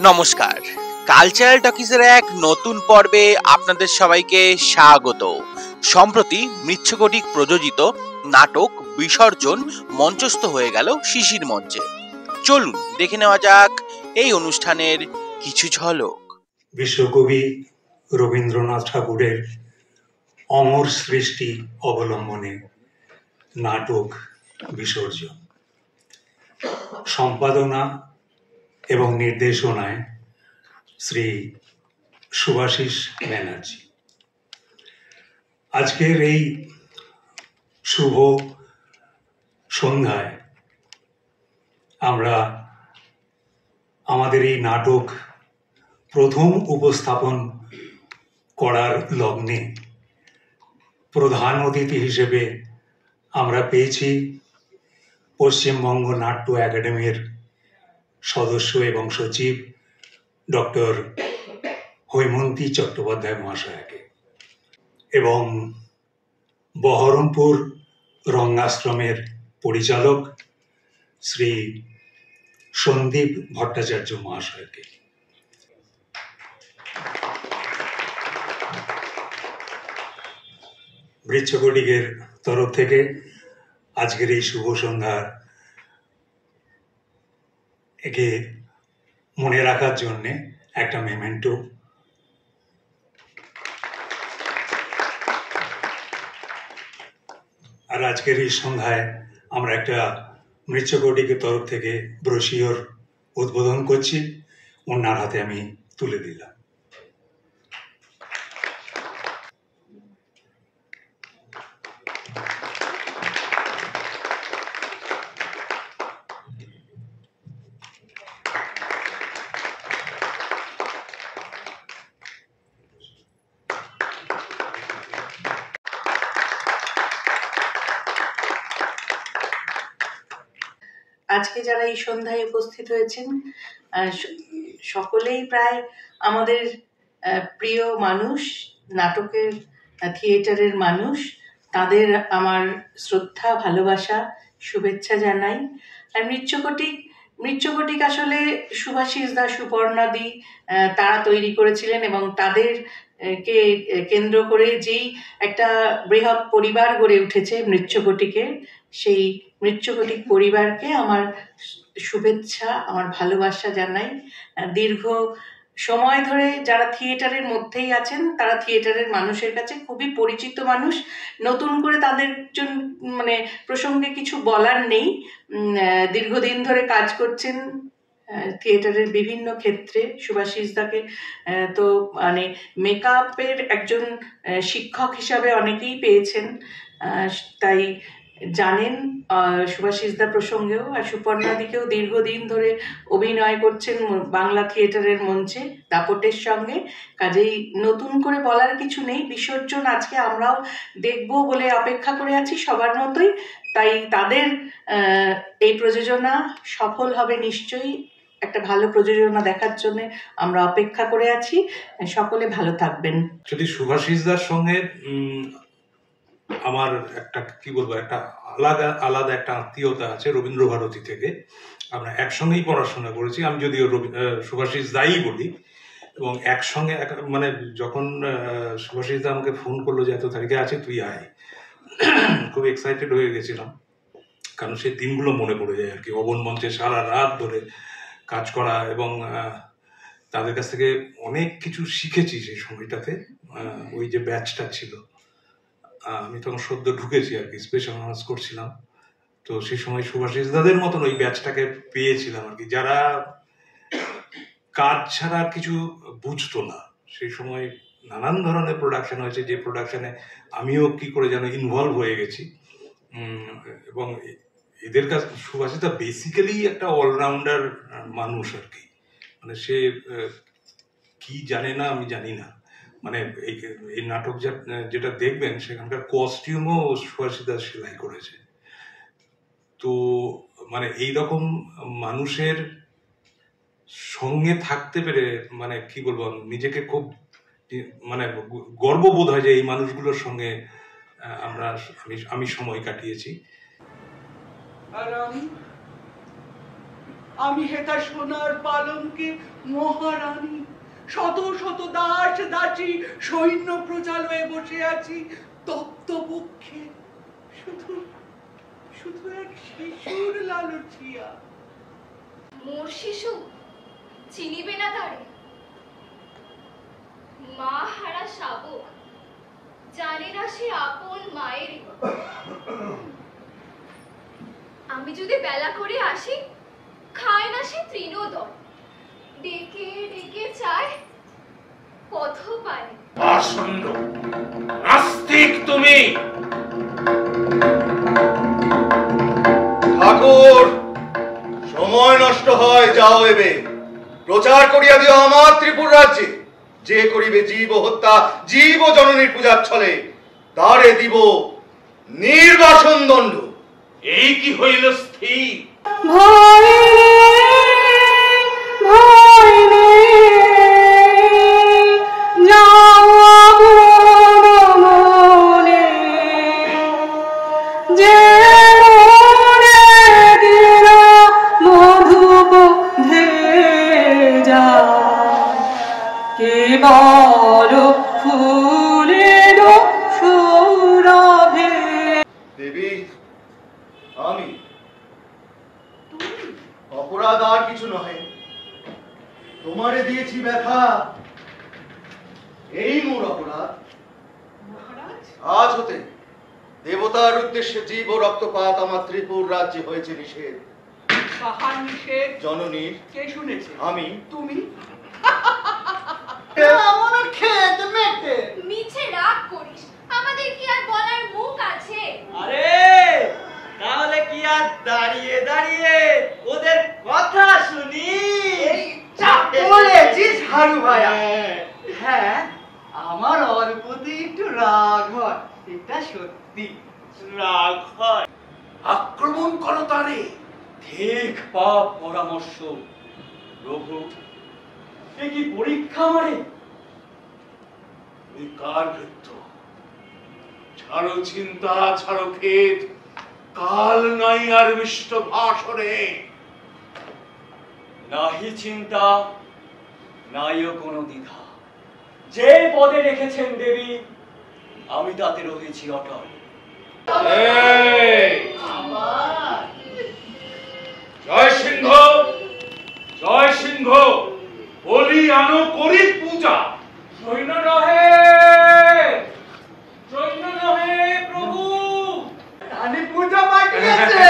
নমস্কার, কালচারাল টকিজের এক নতুন পর্বে আপনাদের সবাইকে স্বাগত। সম্প্রতি মৃচ্ছকটিক প্রযোজিত নাটক বিসর্জন মঞ্চস্থ হয়ে গেল শিশির মঞ্চে। চলুন দেখে নেওয়া যাক এই অনুষ্ঠানের কিছু ঝলক। বিশ্বকবি রবীন্দ্রনাথ ঠাকুরের অমর সৃষ্টি অবলম্বনে নাটক বিসর্জন, সম্পাদনা এবং নির্দেশনায় শ্রী শুভাশিস ব্যানার্জি। আজকের এই শুভ সন্ধ্যায় আমরা আমাদের এই নাটক প্রথম উপস্থাপন করার লগ্নে প্রধান অতিথি হিসেবে আমরা পেয়েছি পশ্চিমবঙ্গ নাট্য একাডেমির সদস্য এবং সচিব ডক্টর হৈমন্তী চট্টোপাধ্যায় মহাশয়কে এবং বহরমপুর রঙ্গাশ্রমের পরিচালক শ্রী সন্দীপ ভট্টাচার্য মহাশয়কে। মৃচ্ছকটিকের তরফ থেকে আজকের এই শুভ সন্ধ্যার একে মনে রাখার জন্যে একটা মেমেন্টো। আর আজকের এই সন্ধ্যায় আমরা একটা মৃচ্ছকটিকের তরফ থেকে ব্রোশিওর উদ্বোধন করছি, ওনার হাতে আমি তুলে দিলাম। আজকে যারা এই সন্ধ্যায় উপস্থিত হয়েছেন সকলেই প্রায় আমাদের প্রিয় মানুষ, নাটকের থিয়েটারের মানুষ। তাদের আমার শ্রদ্ধা, ভালোবাসা, শুভেচ্ছা জানাই। আর মৃচ্ছকটিক আসলে শুভাশিস দা, সুপর্ণাদি তারা তৈরি করেছিলেন এবং তাদের কে কেন্দ্র করে যেই একটা বৃহৎ পরিবার গড়ে উঠেছে মৃচ্ছকটিকের, সেই মৃচ্ছকটিক পরিবারকে আমার শুভেচ্ছা, আমার ভালোবাসা জানাই। দীর্ঘ সময় ধরে যারা থিয়েটারের মধ্যেই আছেন তারা থিয়েটারের মানুষের কাছে খুবই পরিচিত মানুষ। নতুন করে তাদের প্রসঙ্গে কিছু বলার নেই। দীর্ঘদিন ধরে কাজ করছেন থিয়েটারের বিভিন্ন ক্ষেত্রে। শুভাশিস দাকে তো মেকআপের একজন শিক্ষক হিসাবে অনেকেই পেয়েছেন, তাই জানেন শুভাশিস দা প্রসঙ্গেও। আর সুপর্ণাদিকেও দীর্ঘদিন ধরে অভিনয় করছেন বাংলা থিয়েটারের মঞ্চে দাপটের সঙ্গে। কাজেই নতুন করে বলার কিছু নেই। বিসর্জন আজকে আমরাও দেখব বলে অপেক্ষা করে আছি সবার মতোই, তাই তাদের এই প্রযোজনা সফল হবে নিশ্চয়ই। একটা ভালো প্রযোজনা দেখার জন্য আমরা অপেক্ষা করে আছি। সকলে ভালো থাকবেন। যদি শুভাশিস দার সঙ্গে আমার একটা একটা আলাদা একটা আত্মীয়তা আছে রবীন্দ্র ভারতী থেকে। আমরা একসঙ্গেই পড়াশোনা করেছি। আমি যদিও শুভাশিস দাই বলি, এবং একসঙ্গে যখন শুভাশিস দা আমাকে ফোন করলো যে এত তারিখে আছে তুই আয়, খুব এক্সাইটেড হয়ে গেছিলাম, কারণ সেই দিনগুলো মনে পড়ে যায় আর কি। অবন মঞ্চে সারা রাত ধরে কাজ করা এবং তাদের কাছ থেকে অনেক কিছু শিখেছি সেই সময়টাতে। ওই যে ব্যাচটা ছিল, আমি তখন সদ্য ঢুকেছি আর কি, স্পেশাল অনার্স করছিলাম, তো সেই সময় শুভাশিস দাদের মতন ওই ব্যাচটাকে পেয়েছিলাম আর কি, যারা কাজ ছাড়া আর কিছু বুঝতো না। সেই সময় নানান ধরনের প্রোডাকশন হয়েছে, যে প্রোডাকশনে আমিও কি করে যেন ইনভলভ হয়ে গেছি। এবং এদের কাছে শুভাশিস দা বেসিক্যালি একটা অলরাউন্ডার মানুষ আর কি। সে কি জানে না আমি জানি না, এই নাটক যেটা দেখবেন সেখানকার কস্টিউমও শুভাশিস দা সেলাই করেছে। তো এইরকম মানুষের সঙ্গে থাকতে পেরে কি বলবো, নিজেকে খুব গর্ববোধ হয় যে এই মানুষগুলোর সঙ্গে আমি সময় কাটিয়েছি। আমি হেতা সোনার পালঙ্কে মহারানী, শত শত দাস দাসী সৈন্য প্রজা লয়ে বসে আছি তপ্ত বক্ষে, শুধু শুধু এক শিশুর লালচিয়া। মোর শিশু চিনিবে না তারে, মা হারা শাবক জানে না সে আপন মায়ের। আমি যদি বেলা করে আসি, খায় না সে তৃণোদয়, ডেকে ডেকে চায় পথ পানে। আসন্ন নাস্তিক তুমি। ঠাকুর, সময় নষ্ট হয়, যাও এবে প্রচার করিয়া দিও আমার ত্রিপুর রাজ্যে, যে করিবে জীব হত্যা জীব জননীর পূজার ছলে তারে দিব নির্বাসন দণ্ড। এই কি হইল স্থির? দেবী, আমি অপরাধ আর কিছু নহে, তোমারে দিয়েছি ব্যথা, এই মোর অপরাধ। আজ হতে দেবতার উদ্দেশ্যে জীব ও রক্তপাত আমার ত্রিপুর রাজ্যে হয়েছে নিষেধ। কাহার নিষেধ? জননীর। কে শুনেছে? আমি। তুমি? মিছে রাগ করিস, আমাদের কি আর বলার মুখ আছে? আরে তাহলে কি আর দাঁড়িয়ে দাঁড়িয়ে ওদের কথা শুনি? বলেছিস হারু ভাইয়া। হ্যাঁ, আমার অল্পতে একটু রাগ হয়, এটা সত্যি। রাগ হয়? আক্রমণ করো তারে। ঠিক পাপ পরামর্শ। প্রভু, এ কি পরীক্ষা মারে? ওই কার ভৃত্য? ছাড়ো চিন্তা, ছাড়ো খেদ, কাল নাই আর মিষ্ট ভাষণে। নাহি চিন্তা, নাইও কোনো দ্বিধা। যে পদে রেখেছেন দেবী, আমি তাতে রয়েছি অটল। জয় সিংহ, জয় সিংহ, বলি আনো করি পূজা। সৈন্য নহে, সৈন্য নহে প্রভু। কালী পূজা পাঠিয়েছে,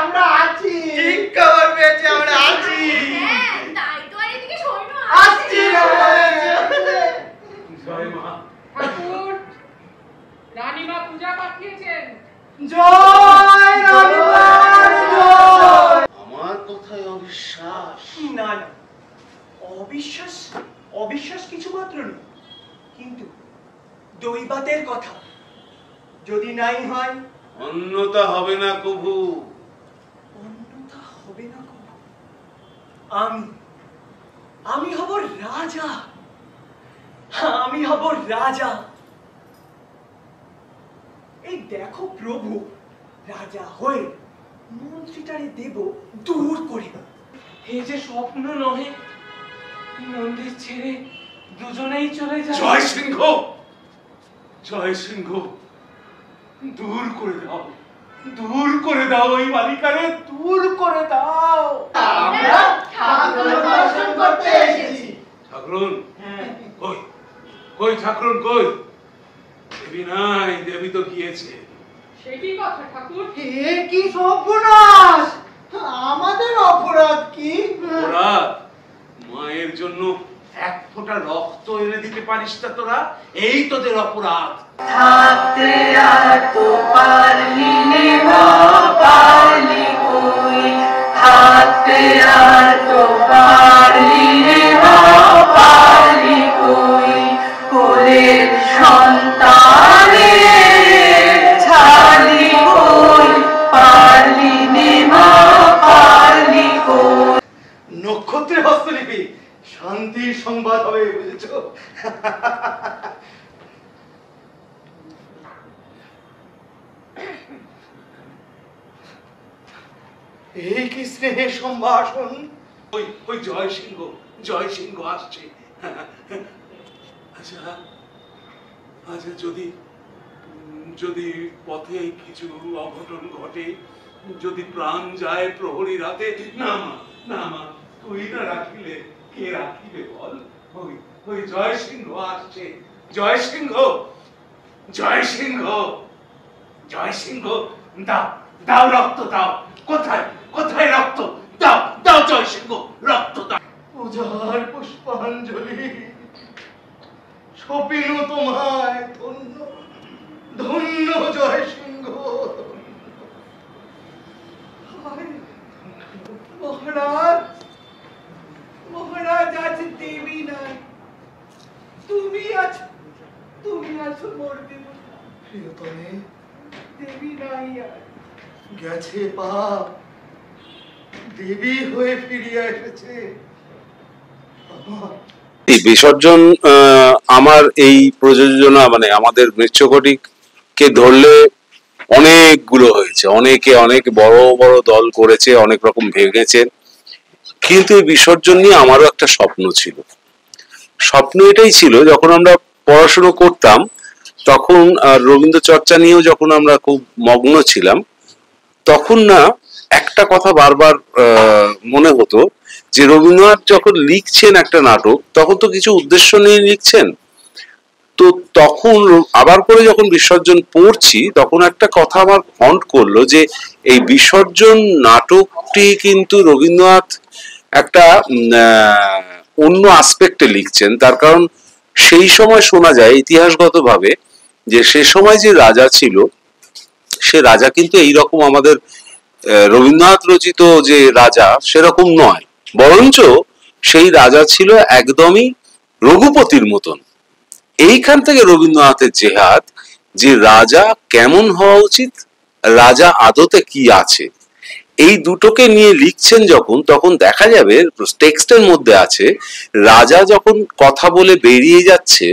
আমরা আছি। ঠিক খবর পেয়েছে, আমরা আছি। হ্যাঁ, তাই তো আর এদিকে সৈন্য আসছি। জয় মা। ঠাকুর, রানীমা পূজা পাঠিয়েছেন। জয় রানীমা, জয়। আমার কথায় অবিশ্বাস? না না, অবিশ্বাস অবিশ্বাস কিছু মাত্র নয়, কিন্তু দৈবাতের কথা যদি নাই হয়। অন্যতা হবে না কভু। অন্যথা হবে না কবু। আমি হব রাজা, আমি হব রাজা। এই দেখো প্রভু, রাজা হয়ে মন্ত্রীটারে দেব দূর করে। এই যে স্বপ্ন নহে, মন্দির ছেড়ে দুজনেই চলে যায়। জয় সিংহ, জয় সিংহ, দূর করে দাও, দূর করে দাও ওই বালিকারে, দূর করে দাও। আমরা ঠাকুর দর্শন করতে এসেছি। ঠাকুরন কই, কই ঠাকুরন কই? দেবী নাই, দেবী তো গিয়েছে। সে কি কথা ঠাকুর? এ কি সর্বনাশ! আমাদের অপরাধ কি? অপরাধ? মায়ের জন্য এক ফোঁটা রক্ত এনে দিতে পারিস না তোরা? এই তোদের অপরাধ। থাকতে আর তো পারলি নে মা, পারলি কই, থাকতে আর তো পারলি নে মা, পারলি কই, কোলের সন্তানে ছাড়লি কই, পারলি নে মা, পারলি কই। নক্ষত্রের হস্তলিপি, শান্তির সংবাদ হবে, বুঝেছ? এই কি স্নেহের সম্ভাষণ? ওই ওই জয় সিংহ আসছে। আচ্ছা আচ্ছা, যদি যদি পথে কিছু অঘটন ঘটে, যদি প্রাণ যায় প্রহরী রাতে, না মা না মা, তুই না রাখিলে কে রাখিবে বল? ওই ওই জয় সিংহ আসছে। জয় সিংহ, জয় সিংহ, জয় সিংহ, দাও দাও রক্ত দাও। কোথায় কোথায় রক্ত? দাও দাও জয় সিংহ, রক্ত দাও। পূজার পুষ্পাঞ্জলি, সপিনু তোমায় ধন্য ধন্য জয় সিংহ। মহারাজ, মহারাজ আজ দেবী নাই, তুমি আছো মোর দেবতা। প্রিয়তমে, দেবী নাই আর। গেছে পাপ, দেবী হয়ে ফিরিয়া এসেছে। এই বিসর্জন আমার এই প্রযোজনা মানে আমাদের মৃচ্ছকটিকে ধরলে অনেকগুলো হয়েছে, অনেকে অনেক বড় বড় দল করেছে, অনেক রকম ভেঙেছেন, কিন্তু এই বিসর্জন নিয়ে আমারও একটা স্বপ্ন ছিল। স্বপ্ন এটাই ছিল, যখন আমরা পড়াশুনো করতাম তখন রবীন্দ্র চর্চা নিয়েও যখন আমরা খুব মগ্ন ছিলাম, তখন না একটা কথা বারবার মনে হতো যে রবীন্দ্রনাথ যখন লিখছেন একটা নাটক তখন তো কিছু উদ্দেশ্য নিয়ে লিখছেন। তো তখন আবার করে যখন বিসর্জন পড়ছি তখন একটা কথা আমার হন্ট করলো যে এই বিসর্জন নাটকটি কিন্তু রবীন্দ্রনাথ একটা অন্য আসপেক্টে লিখছেন। তার কারণ সেই সময় শোনা যায় ইতিহাসগতভাবে যে সে সময় যে রাজা ছিল সে রাজা কিন্তু এইরকম আমাদের রবীন্দ্রনাথ রচিত যে রাজা সেরকম নয়, বরঞ্চ সেই রাজা ছিল একদমই রঘুপতির মতন। এইখান থেকে রবীন্দ্রনাথের জেহাদ যে রাজা কেমন হওয়া উচিত, রাজা আদতে কি আছে, এই দুটোকে নিয়ে লিখছেন যখন, তখন দেখা যাবে টেক্সটের মধ্যে আছে রাজা যখন কথা বলে বেরিয়ে যাচ্ছে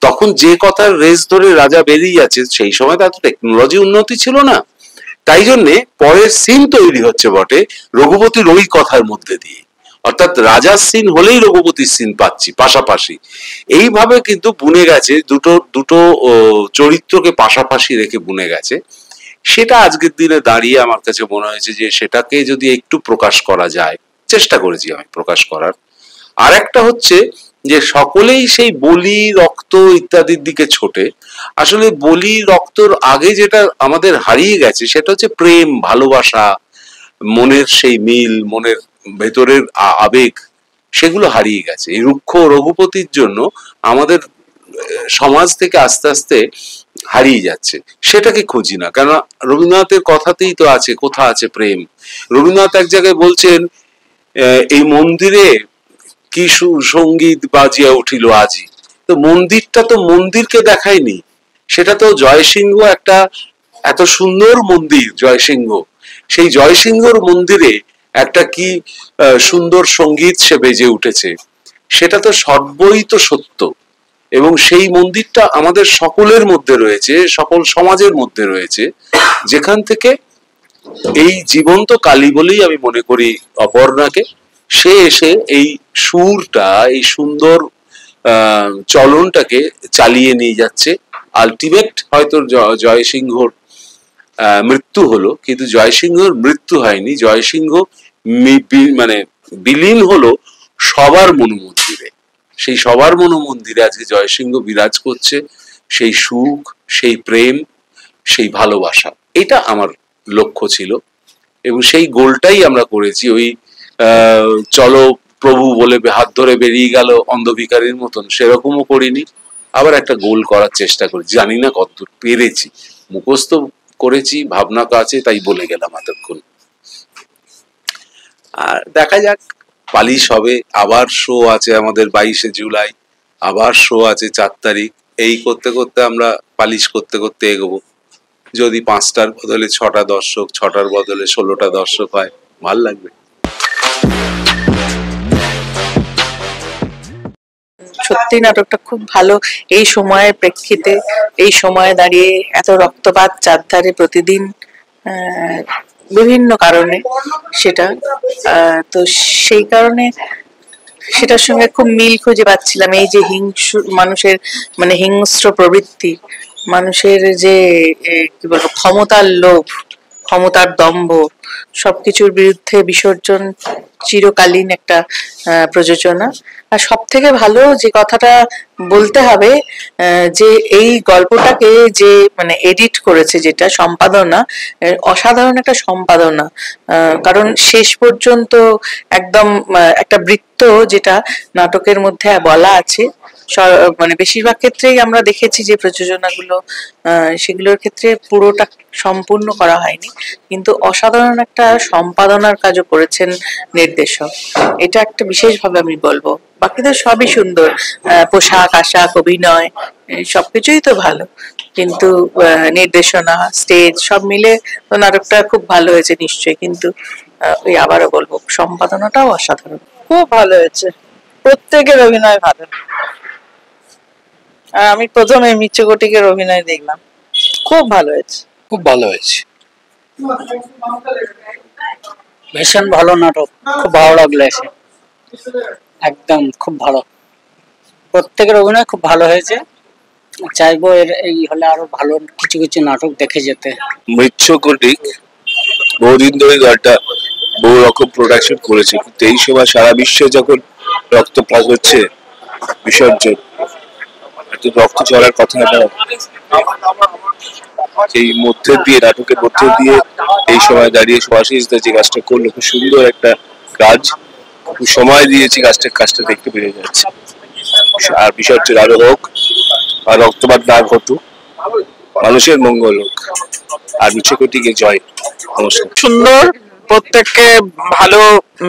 তখন যে কথার রেস ধরে রাজা বেরিয়ে যাচ্ছে, সেই সময় তার টেকনোলজি উন্নতি ছিল না, তাই জন্যে পরের সিন তৈরি হচ্ছে বটে রঘুপতির ওই কথার মধ্যে দিয়ে, অর্থাৎ রাজার সিন হলেই রঘুপতির সিন পাচ্ছি পাশাপাশি। এইভাবে কিন্তু বুনে গেছে, দুটো চরিত্রকে পাশাপাশি রেখে বুনে গেছে। সেটা আজকের দিনে দাঁড়িয়ে আমার কাছে মনে হয়েছে যে সেটাকে যদি একটু প্রকাশ করা যায়, চেষ্টা করেছি আমি প্রকাশ করার। আর একটা হচ্ছে যে সকলেই সেই বলি রক্ত ইত্যাদির দিকে ছোটে, আসলে বলি রক্তর আগে যেটা আমাদের হারিয়ে গেছে সেটা হচ্ছে প্রেম, ভালোবাসা, মনের সেই মিল, মনের ভেতরের আবেগ, সেগুলো হারিয়ে গেছে। এই রুক্ষ রঘুপতির জন্য আমাদের সমাজ থেকে আস্তে আস্তে হারিয়ে যাচ্ছে, সেটাকে খুঁজি না। কেন রবীন্দ্রনাথের কথাতেই তো আছে, কোথা আছে প্রেম। রবীন্দ্রনাথ এক জায়গায় বলছেন এই মন্দিরে কি সঙ্গীত বাজিয়া উঠিল আজি। তো মন্দিরটা তো মন্দিরকে দেখায়নি, সেটা তো জয়সিংহ একটা এত সুন্দর মন্দির জয়সিংহ, সেই জয়সিংহর মন্দিরে একটা কি সুন্দর সঙ্গীত সে বেজে উঠেছে, সেটা তো সর্বই তো সত্য। এবং সেই মন্দিরটা আমাদের সকলের মধ্যে রয়েছে, সকল সমাজের মধ্যে রয়েছে, যেখান থেকে এই জীবন্ত কালী বলেই আমি মনে করি অপর্ণাকে, সে এসে এই সুরটা, এই সুন্দর চলনটাকে চালিয়ে নিয়ে যাচ্ছে। আলটিমেট হয়তো জয়সিংহর মৃত্যু হলো, কিন্তু জয়সিংহর মৃত্যু হয়নি, জয়সিংহ মানে বিলীন হলো সবার মনোমন্দিরে। সেই সবার মনোমন্দিরে আজকে জয়সিংহ বিরাজ করছে, সেই সুখ, সেই প্রেম, সেই ভালোবাসা। এটা আমার লক্ষ্য ছিল এবং সেই গোলটাই আমরা করেছি। ওই চলো প্রভু বলে হাত ধরে বেরিয়ে গেল অন্ধভিকারীর মতন, সেরকমও করিনি, আবার একটা গোল করার চেষ্টা করেছি। জানি না কতদূর পেরেছি, মুখস্থ করেছি, ভাবনা আছে, তাই বলে গেলাম এতক্ষণ। আর দেখা যাক, পালিশ হবে, আবার শো আছে আমাদের 22শে জুলাই, আবার শো আছে 4 তারিখ। এই করতে করতে আমরা পালিশ করতে করতে এগোবো। যদি 5টার বদলে 6টা দর্শক, 6টার বদলে 16টা দর্শক হয়, ভাল লাগবে। সত্যি নাটকটা খুব ভালো। এই সময়ের প্রেক্ষিতে, এই সময়ে দাঁড়িয়ে এত রক্তপাত চারধারে প্রতিদিন, বিভিন্ন কারণে সেটা, তো সেই কারণে সেটার সঙ্গে খুব মিল খুঁজে পাচ্ছিলাম। এই যে মানুষের মানে হিংস্র প্রবৃত্তি, মানুষের যে কি বলবো ক্ষমতার লোভ, ক্ষমতার দম্ভ, সবকিছুর বিরুদ্ধে বিসর্জন চিরকালীন একটা প্রযোজনা। আর সব থেকে ভালো যে কথাটা বলতে হবে, যে এই গল্পটাকে যে মানে এডিট করেছে, যেটা সম্পাদনা, অসাধারণ একটা সম্পাদনা। কারণ শেষ পর্যন্ত একদম একটা বৃত্ত যেটা নাটকের মধ্যে বলা আছে, মানে বেশিরভাগ ক্ষেত্রেই আমরা দেখেছি যে প্রযোজনাগুলো সেগুলোর ক্ষেত্রে পুরোটা সম্পূর্ণ করা হয়নি, কিন্তু অসাধারণ একটা সম্পাদনার কাজও করেছেন নির্দেশক। এটা একটা বিশেষভাবে আমি বলবো। বাকিদের সবই সুন্দর, পোশাক আশাক অভিনয় সবকিছুই তো ভালো, কিন্তু নির্দেশনা স্টেজ সব মিলে তো নাটকটা খুব ভালো হয়েছে নিশ্চয়ই, কিন্তু ওই আবারও বলবো সম্পাদনাটাও অসাধারণ। খুব ভালো হয়েছে, প্রত্যেকের অভিনয় ভালো। আর আমি প্রথমে মিচ্ছকটিকের অভিনয় দেখলাম, খুব ভালো হয়েছে, খুব ভালো হয়েছে। ভীষণ ভালো নাটক, খুব ভালো লাগলো এসে, একদম খুব ভালো। প্রত্যেকের অভিনয় খুব ভালো হয়েছে, চাইবো এর এই হলে আরো ভালো কিছু কিছু নাটক দেখে যেতে। মৃচ্ছকটিক বহুদিন ধরে দলটা বহু রকম প্রোডাকশন করেছে, কিন্তু এই সময় সারা বিশ্বে যখন রক্তপাত হচ্ছে, বিসর্জন, রক্ত চলার কথা না, এই মধ্যে দিয়ে নাটকের মধ্যে দিয়ে এই সময় দাঁড়িয়ে সুভাষিসদা যে কাজটা করলো, খুব সুন্দর একটা কাজ, খুব সময় দিয়েছি কাজটা দেখতে পেরে যাচ্ছে। আর বিসর্জন আরো হোক, আর রক্তপাত না ঘটুক, মানুষের মঙ্গল হোক, আর মিচ্ছকটিকে জয়। নমস্কার। সুন্দর, প্রত্যেককে ভালো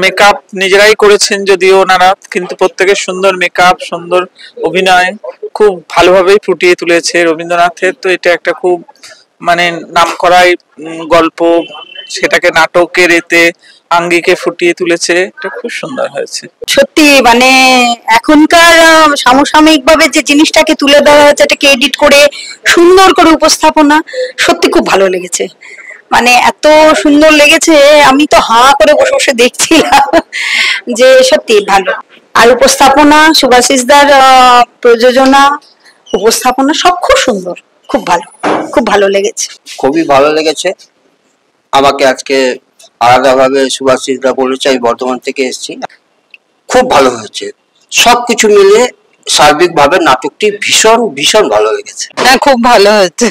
মেকআপ নিজেরাই করেছেন যদিও ওনারা, কিন্তু প্রত্যেকের সুন্দর মেকআপ, সুন্দর অভিনয়, খুব ভালোভাবেই ফুটিয়ে তুলেছে রবীন্দ্রনাথের। তো এটা একটা খুব মানে নামকরাই গল্প, সেটাকে নাটকের এতে আঙ্গিকে ফুটিয়ে তুলেছে, এটা খুব সুন্দর হয়েছে। সত্যি মানে এখনকার সমসাময়িক ভাবে যে জিনিসটাকে তুলে ধরা হয়েছে, এটাকে এডিট করে সুন্দর করে উপস্থাপনা, সত্যি খুব ভালো লেগেছে। মানে এত সুন্দর লেগেছে, আমি তো হাঁ করে বসে বসে দেখছিলাম, যে সত্যি ভালো। আর উপস্থাপনা, সুভাষিসদার প্রযোজনা, উপস্থাপনা সব খুব সুন্দর, খুব ভালো, খুব ভালো লেগেছে। খুবই ভালো লেগেছে আমাকে। আজকে আলাদাভাবে সুভাষিসদা বলেছে, আমি বর্ধমান থেকে এসেছি। খুব ভালো হয়েছে, সবকিছু মিলে সার্বিকভাবে নাটকটি ভীষণ ভীষণ ভালো লেগেছে। হ্যাঁ, খুব ভালো হয়েছে।